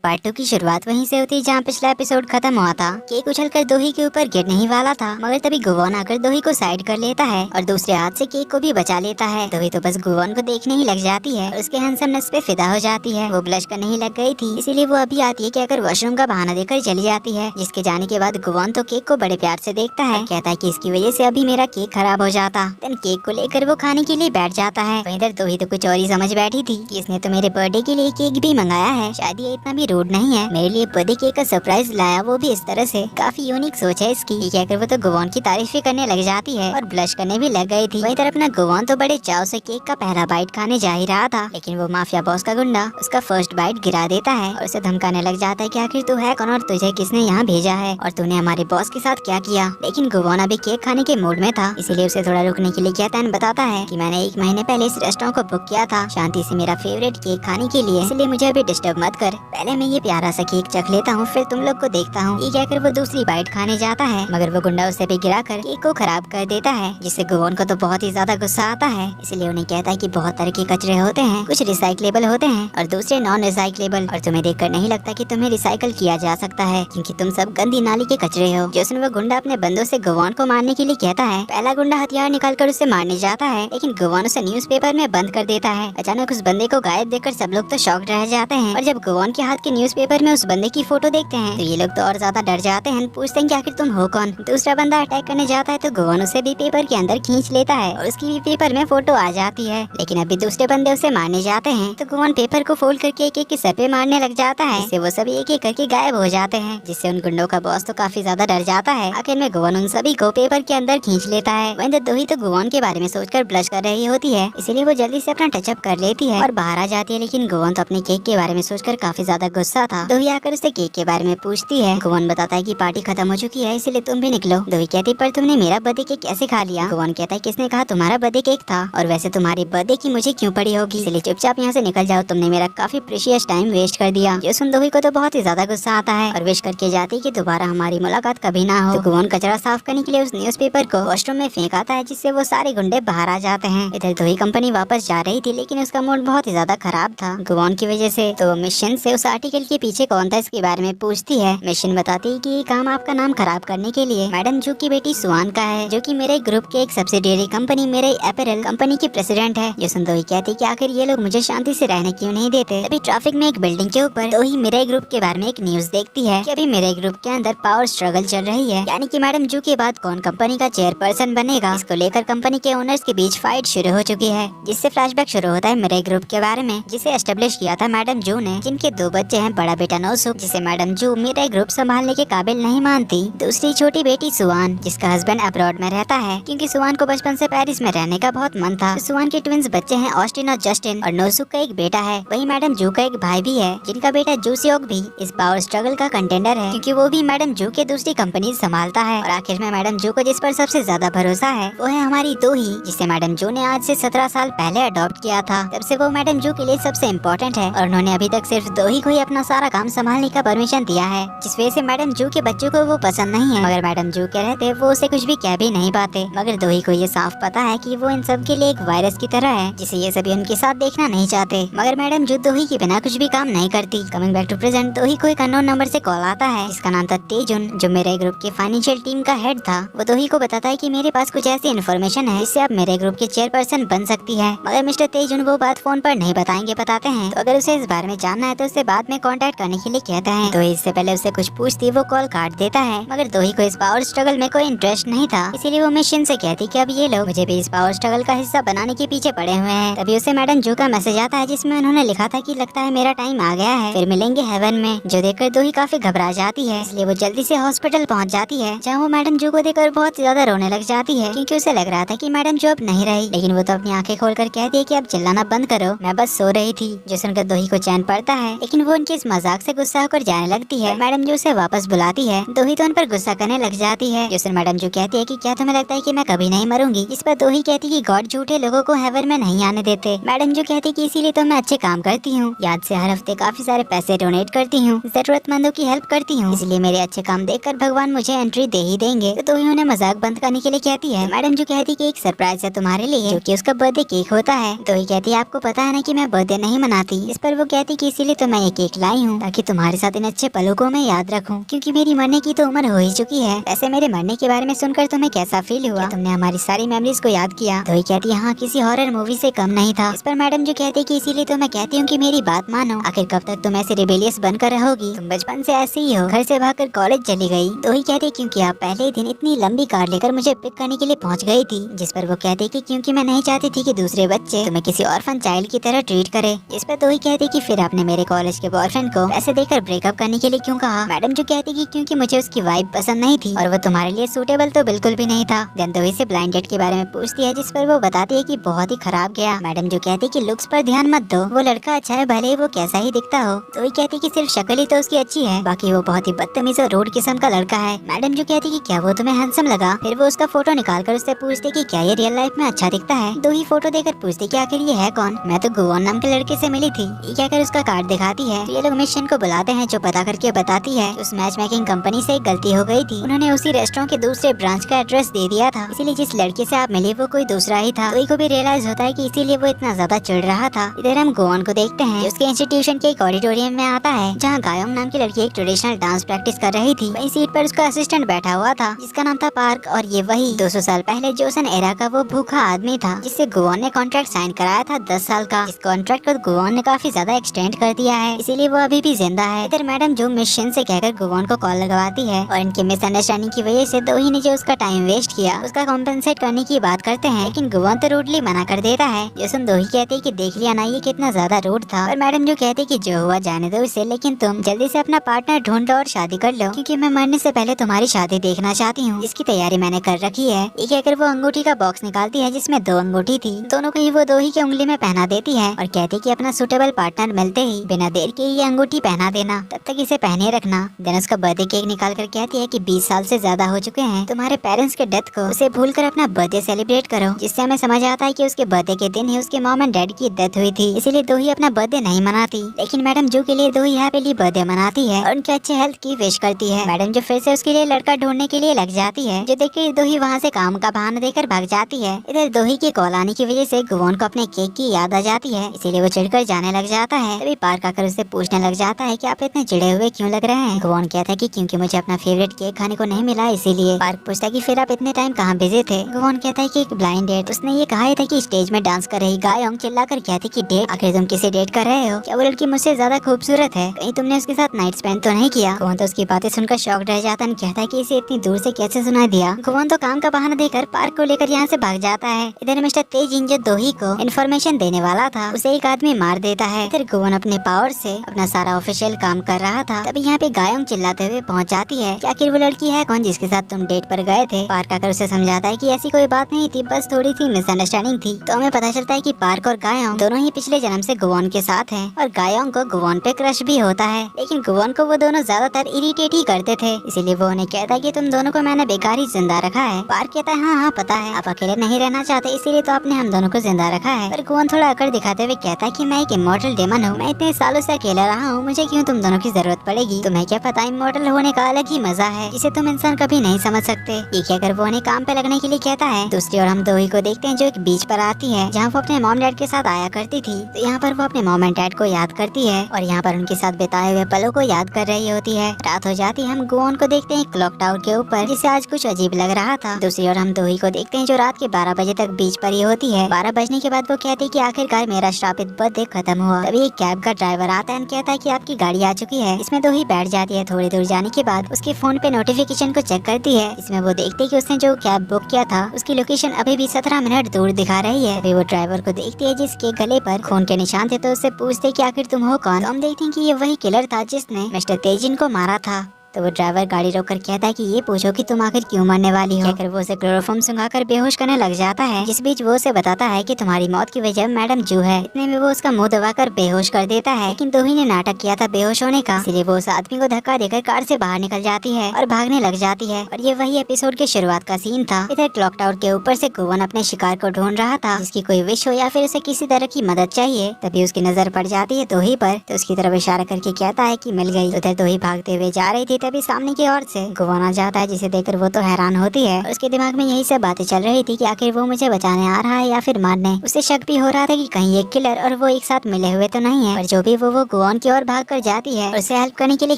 Part 2 की शुरुआत वहीं से होती है जहाँ पिछला एपिसोड खत्म हुआ था। केक उछलकर दोही के ऊपर गिरने ही वाला था, मगर तभी गुवॉन आकर दोही को साइड कर लेता है और दूसरे हाथ से केक को भी बचा लेता है। दोही तो बस गुवॉन को देखने ही लग जाती है और उसके हैंडसमनेस पे फिदा हो जाती है। वो ब्लश करने ही लग गई थी, इसीलिए वो अभी आती है कि अगर वॉशरूम का बहाना देकर चली जाती है। जिसके जाने के बाद गुवॉन तो केक को बड़े प्यार से देखता है, कहता है कि इसकी वजह से अभी मेरा केक खराब हो जाता। देन केक को लेकर वो खाने के लिए बैठ जाता है। वहीं इधर दोही तो कुछ और ही समझ बैठी थी कि इसने तो मेरे बर्थडे के लिए केक भी मंगाया है, शायद ये इतना भी रूड नहीं है, मेरे लिए बर्थडे केक का सरप्राइज लाया, वो भी इस तरह से। काफी यूनिक सोच है इसकी। ये कहकर वो तो गुवॉन की तारीफ भी करने लग जाती है और ब्लश करने भी लग गई थी। वहीं तरफ अपना गुवॉन तो बड़े चाव से केक का पहला बाइट खाने जा ही रहा था, लेकिन वो माफिया बॉस का गुंडा उसका फर्स्ट बाइट गिरा देता है और उसे धमकाने लग जाता है कि आखिर तू है कौन और तुझे किसने यहाँ भेजा है और तूने हमारे बॉस के साथ क्या किया। लेकिन गुवॉन अभी केक खाने के मूड में था, इसीलिए उसे थोड़ा रुकने के लिए कहता है, बताता है कि मैंने 1 महीने पहले इस रेस्टोरेंट को बुक किया था शांति से मेरा फेवरेट केक खाने के लिए, इसलिए मुझे अभी डिस्टर्ब मत कर, पहले मैं ये प्यारा सा केक चख लेता हूँ फिर तुम लोग को देखता हूँ। ये कहकर वो दूसरी बाइट खाने जाता है, मगर वो गुंडा उसे भी गिराकर केक को खराब कर देता है, जिससे गुवॉन को तो बहुत ही ज्यादा गुस्सा आता है। इसलिए उन्हें कहता है कि बहुत तरह के कचरे होते हैं, कुछ रिसाइक्लेबल होते हैं और दूसरे नॉन रिसाइक्लेबल, और तुम्हें देखकर नहीं लगता कि तुम्हें रिसाइकल किया जा सकता है क्योंकि तुम सब गंदी नाली के कचरे हो। जो वो गुंडा अपने बंदों से गुवॉन को मारने के लिए कहता है। पहला गुंडा हथियार निकालकर उसे मारने जाता है, लेकिन गुवॉन उसे न्यूज़पेपर में बंद कर देता है। अचानक उस बंदे को गायब देखकर सब लोग तो शॉक्ड रह जाते हैं और जब गुवॉन के हाथ के न्यूज़पेपर में उस बंदे की फोटो देखते हैं तो ये लोग तो और ज्यादा डर जाते हैं, पूछते हैं कि आखिर तुम हो कौन। दूसरा बंदा अटैक करने जाता है तो गुवॉन उसे भी पेपर के अंदर खींच लेता है और उसकी भी पेपर में फोटो आ जाती है। लेकिन अभी दूसरे बंदे उसे मारने जाते हैं तो गुवॉन पेपर को फोल्ड करके एक एक के सर पे मारने लग जाता है, जिससे वो सभी एक एक करके गायब हो जाते हैं, जिससे उन गुंडों का बॉस तो काफी ज्यादा डर जाता है। आखिर में गुवॉन उन सभी को पेपर के अंदर खींच लेता है। वहीं दोही तो गुवॉन के बारे में सोचकर ब्लश कर रही होती है, इसीलिए वो जल्दी से अपना टचअप कर लेती है और बाहर आ जाती है। लेकिन गुवॉन तो अपने केक के बारे में सोचकर काफी ज्यादा गुस्सा था। दोही आकर उससे केक के बारे में पूछती है। गुवॉन बताता है कि पार्टी खत्म हो चुकी है इसलिए तुम भी निकलो। दोही कहती पर तुमने मेरा बर्थडे केक कैसे खा लिया। गुवॉन कहता है किसने कहा तुम्हारा बर्थडे केक था और वैसे तुम्हारी बर्थडे की मुझे क्यों पड़ी होगी, इसलिए चुपचाप यहाँ से निकल जाओ, तुमने मेरा काफी प्रीशियस टाइम वेस्ट कर दिया। जो सुन दोही को तो बहुत ही ज्यादा गुस्सा आता है और विश करके जाती है कि दोबारा हमारी मुलाकात कभी ना हो। तो गुवॉन कचरा साफ करने के लिए उस न्यूज़पेपर को वॉशरूम में फेंक आता है, जिससे वो सारे गुंडे बाहर आ जाते हैं। इधर दोही कंपनी वापस जा रही थी, लेकिन उसका मूड बहुत ही ज्यादा खराब था गुवॉन की वजह से। तो मिशन से उस आर्टिकल के पीछे कौन था इसके बारे में पूछती है। मिशन बताती है कि ये काम आपका नाम खराब करने के लिए मैडम जू की बेटी सुआन का है, जो कि मेरे ग्रुप के एक सब्सिडियरी कंपनी मेरे अपैरल कंपनी की प्रेसिडेंट है। जो सुन दोही कहती कि आखिर ये लोग मुझे शांति से रहने क्यों नहीं देते। तभी ट्रैफिक में एक बिल्डिंग के ऊपर दोही मेरे ग्रुप के बारे में एक न्यूज देखती है कि अभी मेरे ग्रुप के अंदर पावर स्ट्रगल चल रही है, यानी कि मैडम जू के बाद कौन कंपनी का चेयरपर्सन बनेगा। इसको लेकर कंपनी के ओनर्स के बीच फाइट शुरू हो चुकी है, जिससे फ्लैशबैक शुरू होता है मेरे ग्रुप के बारे में, जिसे एस्टेब्लिश किया था मैडम जू ने, जिनके 2 बच्चे हैं। बड़ा बेटा नोसुक, जिसे मैडम जू मेरे ग्रुप संभालने के काबिल नहीं मानती। दूसरी छोटी बेटी सुआन, जिसका हस्बैंड अब्रॉड में रहता है, क्योंकि सुआन को बचपन से पेरिस में रहने का बहुत मन था। सुआन के ट्विंस बच्चे हैं ऑस्टिन और जस्टिन, और नोसुक का एक बेटा है। वही मैडम जू का एक भाई भी है, जिनका बेटा जूसियोक भी इस पावर स्ट्रगल का कंटेंडर है, क्योंकि वो भी मैडम जू के दूसरी कंपनी संभालता है। और आखिर में मैडम जू को जिस पर सबसे ज्यादा भरोसा है वो है हमारी दोही, जिसे मैडम जू ने आज से 17 साल पहले अडॉप्ट किया था। तब से वो मैडम जू के लिए सबसे इम्पोर्टेंट है और उन्होंने अभी तक सिर्फ दोही को ही अपना सारा काम संभालने का परमिशन दिया है, जिस वजह से मैडम जू के बच्चों को वो पसंद नहीं है। मगर मैडम जू के रहते वो उसे कुछ भी कह भी नहीं पाते। मगर दोही को ये साफ पता है कि वो इन सब के लिए एक वायरस की तरह है, जिसे ये सभी उनके साथ देखना नहीं चाहते। मगर मैडम जू दोही के बिना कुछ भी काम नहीं करती। कमिंग बैक टू प्रेजेंट, दोही को एक अननोन नंबर से कॉल आता है, जिसका नाम था तेजुन, जो मेरे ग्रुप के फाइनेंशियल टीम का हेड था। वो दोही को बताता है कि मेरे पास कुछ ऐसी इन्फॉर्मेशन है जिससे आप मेरे ग्रुप के चेयरपर्सन बन सकती है। मगर मिस्टर तेजुन वो बात फोन पर नहीं बताते हैं, तो अगर उसे इस बारे में जानना है तो उसे बाद में कांटेक्ट करने के लिए कहते हैं। दोही इससे पहले उसे कुछ पूछती वो कॉल काट देता है। मगर दोही को इस पावर स्ट्रगल में कोई इंटरेस्ट नहीं था, इसीलिए वो मिशन से कहती कि अब ये लोग मुझे भी इस पावर स्ट्रगल का हिस्सा बनाने के पीछे पड़े हुए हैं। तभी उसे मैडम जू का मैसेज आता है, जिसमें उन्होंने लिखा था कि लगता है मेरा टाइम आ गया है, फिर मिलेंगे हेवन में। जो देखकर दोही काफी घबरा जाती है, इसलिए वो जल्दी से हॉस्पिटल पहुंच जाती है, जहाँ वो मैडम जू को देखकर बहुत ज्यादा रोने लग जाती है, क्योंकि उसे लग रहा था कि मैडम जू अब नहीं रही। लेकिन वो तो अपनी आंखें खोलकर कहती है कि अब चिल्लाना बंद करो, मैं बस सो रही थी। जो सुनकर दोही को चैन पड़ता है, लेकिन वो उनके इस मजाक से गुस्सा होकर जाने लगती है। मैडम जू उसे वापस बुलाती है, दोही तो उन पर गुस्सा करने लग जाती है। जिससे मैडम जू कहती है कि क्या तुम्हें लगता है कि मैं कभी नहीं मरूंगी। इस पर दोही कहती है कि गॉड झूठे लोगों को हेवन में नहीं आने देते। मैडम जू कहती है कि इसीलिए तो मैं अच्छे काम करती हूँ, याद से हर हफ्ते काफी सारे पैसे डोनेट करती हूँ, जरूरतमंदों की हेल्प करती हूँ, इसलिए मेरे अच्छे काम देखकर भगवान मुझे एंट्री दे ही देंगे। तो दोही उन्हें मजाक बंद करने के लिए कहती है। मैडम जू कहती है कि एक सरप्राइज है तुम्हारे लिए, जो कि उसका बर्थडे केक होता है। दोही कहती है आपको पता है ना कि मैं बर्थडे नहीं मनाती। इस पर वो कहती कि इसीलिए तो मैं ये केक केक लाई हूँ ताकि तुम्हारे साथ इन अच्छे पलों को मैं याद रखूँ, क्योंकि मेरी मरने की तो उम्र हो ही चुकी है। वैसे मेरे मरने के बारे में सुनकर तुम्हें कैसा फील हुआ? तुमने हमारी सारी मेमोरीज को याद किया? तो कहती हाँ किसी हॉरर मूवी से कम नहीं था। इस पर मैडम जो कहती कि इसीलिए तो मैं कहती हूँ कि मेरी बात मानो। आखिर कब तक तुम ऐसे रिबेलियस बनकर रहोगी? तुम बचपन से ऐसे ही हो, घर से भागकर कॉलेज चली गई। तो ही कहती क्योंकि आप पहले ही दिन इतनी लंबी कार लेकर मुझे पिक करने के लिए पहुँच गई थी। जिस पर वो कहती कि क्योंकि मैं नहीं चाहती थी कि दूसरे बच्चे तुम्हें किसी ऑर्फन चाइल्ड की तरह ट्रीट करे। इस पर तो ही कहती कि फिर आपने मेरे कॉलेज के बॉयफ्रेंड को ऐसे देकर ब्रेकअप करने के लिए क्यों कहा? मैडम जो कहती कि क्योंकि मुझे उसकी वाइब पसंद नहीं थी और वो तुम्हारे लिए सूटेबल तो बिल्कुल भी नहीं था। देन तो से ब्लाइंड डेट के बारे में पूछती है, जिस पर वो बताती है कि बहुत ही खराब गया। मैडम जो कहती कि लुक्स पर ध्यान मत दो, वो लड़का अच्छा है भले ही वो कैसा ही दिखता हो। तो ही कहती कि सिर्फ शक्ल ही तो उसकी अच्छी है, बाकी वो बहुत ही बदतमीज और रोड किस्म का लड़का है। मैडम जो कहती कि क्या वो तुम्हें हैंडसम लगा? फिर वो उसका फोटो निकाल कर उससे पूछती कि क्या ये रियल लाइफ में अच्छा दिखता है? दो ही फोटो देकर पूछती कि आखिर ये है कौन? मैं तो गोवन नाम के लड़के से मिली थी। ये कहकर उसका कार्ड दिखाती है। तो ये लोग मिशन को बुलाते हैं, जो पता करके बताती है उस मैच मेकिंग कंपनी से एक गलती हो गई थी। उन्होंने उसी रेस्टोरेंट के दूसरे ब्रांच का एड्रेस दे दिया था, इसीलिए जिस लड़के से आप मिले वो कोई दूसरा ही था। तो को भी रियलाइज होता है कि इसीलिए वो इतना ज्यादा चिढ़ रहा था। इधर हम गोवन को देखते हैं, उसके इंस्टीट्यूशन के एक ऑडिटोरियम में आता है, जहाँ गायोंग नाम की लड़की एक ट्रेडिशनल डांस प्रैक्टिस कर रही थी। वही सीट पर उसका असिस्टेंट बैठा हुआ था, जिसका नाम था पार्क। और ये वही 200 साल पहले जोसन एरा का वो भूखा आदमी था, जिससे गोवन ने कॉन्ट्रैक्ट साइन कराया था 10 साल का। इस कॉन्ट्रैक्ट को गोवन ने काफी ज्यादा एक्सटेंड कर दिया है, इसीलिए वो अभी भी जिंदा है। इधर मैडम जो मिशन से कहकर गोवन को कॉल लगवाती है और इनके मिसअंडरस्टैंडिंग की वजह से दोही ने जो उसका टाइम वेस्ट किया उसका कॉम्पेंसेट करने की बात करते हैं, लेकिन गोवन तो रूडली मना कर देता है। जोसन दोही कहते हैं कि देख लिया ना ये कितना ज्यादा रूड था। और मैडम जो कहते कि जो हुआ जाने दो इसे, लेकिन तुम जल्दी से अपना पार्टनर ढूंढ लो और शादी कर लो, क्योंकि मैं मरने से पहले तुम्हारी शादी देखना चाहती हूँ। इसकी तैयारी मैंने कर रखी है। ये कहकर वो अंगूठी का बॉक्स निकालती है, जिसमें 2 अंगूठी थी। दोनों को ही वो दोही की उंगली में पहना देती है और कहती कि अपना सुटेबल पार्टनर मिलते ही बिना देर के ये अंगूठी पहना देना, तब तक इसे पहने रखना। देन उसका बर्थडे केक निकाल कर कहती है कि 20 साल से ज्यादा हो चुके हैं तुम्हारे पेरेंट्स के डेथ को, उसे भूल कर अपना बर्थडे सेलिब्रेट करो। जिससे हमें समझ आता है कि उसके बर्थडे के दिन ही उसके मॉम एंड डैड की डेथ हुई थी, इसीलिए दोही अपना बर्थडे नहीं मनाती। लेकिन मैडम जो के लिए दोही हैप्पीली बर्थडे मनाती है और उनके अच्छे हेल्थ की विश करती है। मैडम जो फिर से उसके लिए लड़का ढूंढने के लिए लग जाती है, जो देखकर दोही वहाँ से काम का बहाना देकर भाग जाती है। इधर दोही की कॉल आने की वजह से गोवन को अपने केक की याद आ जाती है, इसीलिए वो चिढ़कर जाने लग जाता है। तभी पार्क आकर उससे पूछने लग जाता है कि आप इतने चिढ़े हुए क्यों लग रहे हैं? गोवन कहता है कि क्योंकि मुझे अपना फेवरेट केक खाने को नहीं मिला इसीलिए। पार्क पूछता है कि फिर आप इतने टाइम कहाँ बिजी थे? गोवन कहता है कि एक ब्लाइंड डेट। उसने ये कहा था कि स्टेज में डांस कर रही गायोंग चिल्लाकर कहती कि डेट? आखिर तुम किसे डेट कर रहे हो? क्या वो लड़की मुझसे ज्यादा खूबसूरत है? कहीं तुमने उसके साथ नाइट स्पेंड तो नहीं किया? गोवन तो उसकी बातें सुनकर शॉक रह जाता है, कहता है कि इसे इतनी दूर से कैसे सुनाई दिया? गोवन तो काम का बहाना देकर पार्क को लेकर यहाँ से भाग जाता है। इधर मिस्टर तेजिन जो दोही को इन्फॉर्मेशन देने वाला था, उसे एक आदमी मार देता है। इधर गोवन अपने पावर से अपना सारा ऑफिशियल काम कर रहा था, तभी यहाँ पे गायोंग चिल्लाते हुए पहुँच जाती है कि आखिर वो लड़की है कौन जिसके साथ तुम डेट पर गए थे? पार्क आकर उसे समझाता है कि ऐसी कोई बात नहीं थी, बस थोड़ी सी मिसअंडरस्टैंडिंग थी। तो हमें पता चलता है कि पार्क और गायोंग दोनों ही पिछले जन्म से गोवन के साथ हैं और गायोंग को गोवन पे क्रश भी होता है, लेकिन गोवन को वो दोनों ज्यादातर इरिटेट ही करते थे, इसीलिए वो उन्हें कहता है कि तुम दोनों को मैंने बेकार ही जिंदा रखा है। पार्क कहता है हाँ पता है, आप अकेले नहीं रहना चाहते इसीलिए तो आपने हम दोनों को जिंदा रखा है। पर गोवन थोड़ा अकड़ दिखाते हुए कहता है कि मैं एक इमॉर्टल डेमन हूँ, मैं इतने सालों से अकेला रहा हूँ, मुझे क्यों तुम दोनों की जरूरत पड़ेगी? तुम्हें क्या पता इमॉर्टल होने का अलग ही मजा है, जिसे तुम इंसान कभी नहीं समझ सकते। ये कहकर वो उन्हें काम पे लगने के लिए कहता है। दूसरी ओर हम दोही को देखते हैं जो एक बीच पर आती है, जहाँ वो अपने मॉम डैड के साथ आया करती थी। तो यहाँ पर वो अपने मॉम एंड डैड को याद करती है और यहाँ पर उनके साथ बिताए हुए पलों को याद कर रही होती है। रात हो जाती है, हम गोवन को देखते हैं क्लॉक टावर के ऊपर, जिसे आज कुछ अजीब लग रहा था। दूसरी ओर हम दोही को देखते हैं जो रात के 12 बजे तक बीच पर ही होती है। 12 बजने के बाद वो कहती है कि आखिरकार मेरा श्रापित बर्थडे खत्म हुआ। तभी एक कैब का ड्राइवर आता है, कहता है कि आपकी गाड़ी आ चुकी है। इसमें दोही बैठ जाती है। थोड़ी दूर जाने के बाद उसके फोन पे नोटिफिकेशन को चेक करती है, इसमें वो देखती है कि उसने जो कैब बुक किया था उसकी लोकेशन अभी भी 17 मिनट दूर दिखा रही है। अभी वो ड्राइवर को देखती है जिसके गले पर खून के निशान थे, तो उससे पूछते कि आखिर तुम हो कौन? तो हम देखते हैं कि ये वही किलर था जिसने मिस्टर तेजिन को मारा था। तो वो ड्राइवर गाड़ी रोककर कहता है कि ये पूछो कि तुम आखिर क्यों मरने वाली हो? कहकर वो उसे क्लोरोफॉर्म सुंघाकर बेहोश करने लग जाता है। जिस बीच वो उसे बताता है कि तुम्हारी मौत की वजह मैडम जू है। इतने में वो उसका मुंह दबाकर बेहोश कर देता है, लेकिन दोही ने नाटक किया था बेहोश होने का, इसलिए वो उस आदमी को धक्का देकर कार से बाहर निकल जाती है और भागने लग जाती है। और ये वही एपिसोड के शुरुआत का सीन था। इधर क्लॉक टावर के ऊपर से गोवन अपने शिकार को ढूंढ रहा था, जिसकी कोई विश हो या फिर उसे किसी तरह की मदद चाहिए। तभी उसकी नजर पड़ जाती है दोही पर, तो उसकी तरफ इशारा करके कहता है कि मिल गई। उधर दोही भागते हुए जा रही थी, तभी सामने की ओर से गुवान आ जाता है, जिसे देखकर वो तो हैरान होती है। उसके दिमाग में यही सब बातें चल रही थी कि आखिर वो मुझे बचाने आ रहा है या फिर मारने। उसे शक भी हो रहा था कि कहीं ये किलर और वो एक साथ मिले हुए तो नहीं है। पर जो भी वो गुवान की ओर भाग कर जाती है और उसे हेल्प करने के लिए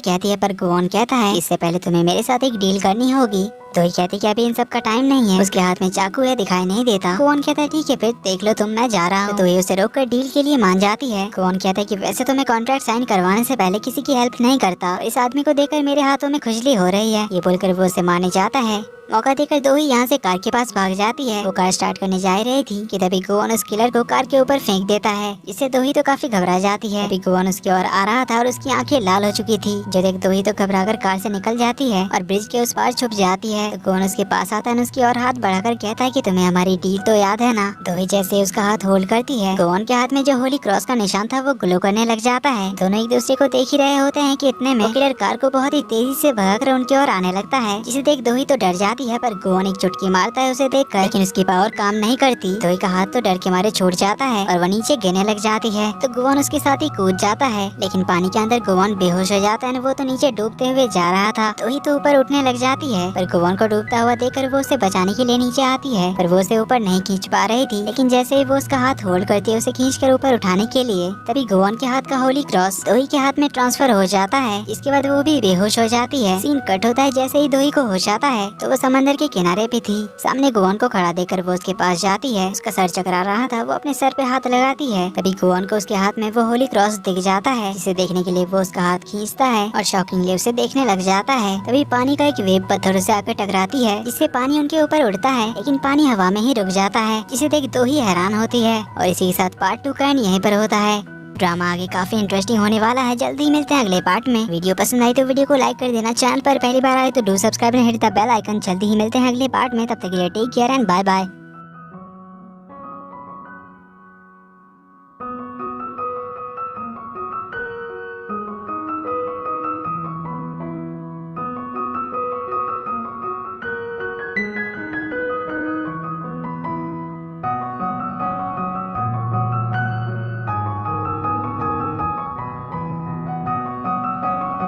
कहती है, पर गुवान कहता है इससे पहले तुम्हें मेरे साथ एक डील करनी होगी। दोही कहती कि अभी इन सब का टाइम नहीं है। उसके हाथ में चाकू है, दिखाई नहीं देता। गुवान कहता है ठीक है फिर देख लो तुम, मैं जा रहा हूँ। दोही उसे रोककर डील के लिए मान जाती है। गुवान कहता है कि वैसे तो मैं कॉन्ट्रैक्ट साइन करवाने से पहले किसी की हेल्प नहीं करता। इस आदमी को देखकर मेरे हाथों में खुजली हो रही है। ये बोलकर वो उसे मारने जाता है। मौका देकर दोही यहाँ से कार के पास भाग जाती है। वो कार स्टार्ट करने जा रही थी कि तभी गुवान उस किलर को कार के ऊपर फेंक देता है, जिससे दोही तो काफी घबरा जाती है। तभी गुवान उसकी ओर आ रहा था और उसकी आंखें लाल हो चुकी थी। जो देख दोही तो घबराकर कार से निकल जाती है और ब्रिज के उस पार छुप जाती है। तो गुवान उसके पास आता है, उसकी ओर हाथ बढ़ाकर कहता है कि तुम्हें हमारी डील तो याद है ना। दोही जैसे उसका हाथ होल्ड करती है, गुवान के हाथ में जो होली क्रॉस का निशान था वो ग्लो करने लग जाता है। दोनों एक दूसरे को देख ही रहे होते हैं कि इतने में किलर कार को बहुत ही तेजी से भगाकर उनकी ओर आने लगता है, जिसे देख दोही तो डर जाती है। पर गुवान एक चुटकी मारता है उसे देखकर, लेकिन उसकी पावर काम नहीं करती। दोही का हाथ तो डर के मारे छूट जाता है और वो नीचे गिरने लग जाती है। तो गुवान उसके साथ ही कूद जाता है, लेकिन पानी के अंदर गुवान बेहोश हो जाता है। वो तो नीचे डूबते हुए जा रहा था। दोही तो ऊपर उठने लग जाती है, पर गुवान को डूबता हुआ देखकर वो उसे बचाने के लिए नीचे आती है, पर वो उसे ऊपर नहीं खींच पा रही थी। लेकिन जैसे ही वो उसका हाथ होल्ड करती है उसे खींच कर ऊपर उठाने के लिए, तभी गुवान के हाथ का होली क्रॉस दोही के हाथ में ट्रांसफर हो जाता है। इसके बाद वो भी बेहोश हो जाती है। सीन कट होता है। जैसे ही दोही को होश आता है तो वो समंदर के किनारे पे थी। सामने गुवान को खड़ा देखकर वो उसके पास जाती है। उसका सर चकरा रहा था, वो अपने सर पे हाथ लगाती है। तभी गुवान को उसके हाथ में वो होली क्रॉस दिख जाता है, जिसे देखने के लिए वो उसका हाथ खींचता है और शॉकिंगली उसे देखने लग जाता है। तभी पानी का एक वेव पत्थरों से आकर टकराती है, जिससे पानी उनके ऊपर उड़ता है, लेकिन पानी हवा में ही रुक जाता है, जिसे देख दोही हैरान होती है। और इसी के साथ पार्ट 2 का एंड यहीं पर होता है। ड्रामा आगे काफी इंटरेस्टिंग होने वाला है। जल्दी ही मिलते हैं अगले पार्ट में। वीडियो पसंद आई तो वीडियो को लाइक कर देना। चैनल पर पहली बार आए तो do subscribe and hit the bell icon. जल्दी ही मिलते हैं अगले पार्ट में। तब तक के लिए take care and bye bye.